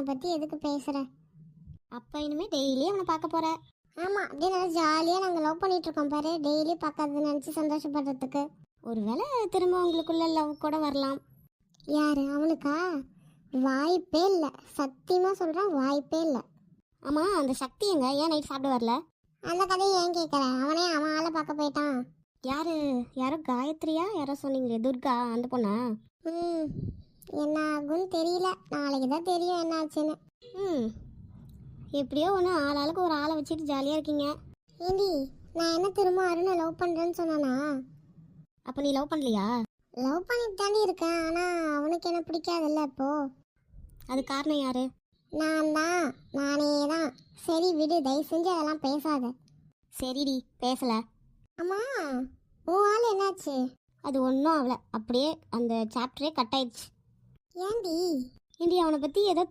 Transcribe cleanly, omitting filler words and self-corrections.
அவனை பற்றி எதுக்கு பேசுகிற? அப்போ இனிமேல் டெய்லி அவனை பார்க்க போகிற? ஆமாம், அப்படியே நல்லா ஜாலியாக நாங்கள் லவ் பண்ணிகிட்ருக்கோம் பாரு, டெய்லி பார்க்கறதுன்னு நினச்சி சந்தோஷப்படுறதுக்கு. ஒருவேளை திரும்ப உங்களுக்குள்ள லவ் கூட வரலாம். யார் அவனுக்கா? வாய்ப்பே இல்லை, சத்தியமாக சொல்கிறேன், வாய்ப்பே இல்லை. ஆமாம், அந்த சக்தி எங்க ஏன் நைட் சாப்பிட வரல? அந்த கதையை ஏன் கேட்குற? அவனே அவன் ஆளை பார்க்க போயிட்டான். யாரோ காயத்ரியா யாரோ சொன்னீங்களே, துர்கா அந்த பொண்ணா? என்ன ஆகுன்னு தெரியல, நாளைக்கு தான் தெரியும் என்ன ஆச்சுன்னு. எப்படியோ ஒன்று ஆளாளுக்கு ஒரு ஆளை வச்சுட்டு ஜாலியாக இருக்கீங்க. ஏண்டி, நான் என்ன திரும்ப அருணை லவ் பண்ணுறேன்னு சொன்னானா? அப்போ நீ லவ் பண்ணலையா? லவ் பண்ணிட்டு தாண்டி இருக்கேன், ஆனால் அவனுக்கு என்ன பிடிக்காதுல்ல இப்போ. அது காரணம் யாரு? நானே தான். சரி விடு, தயவு செஞ்சு அதெல்லாம் பேசாத. சரிடி, பேசலை. அம்மா, உன் ஆள் என்னாச்சு? அது ஒன்றும் ஆகலை, அப்படியே அந்த சாப்டரே கட் ஆயிடுச்சு. ஏண்டி? அவனை பற்றி ஏதோ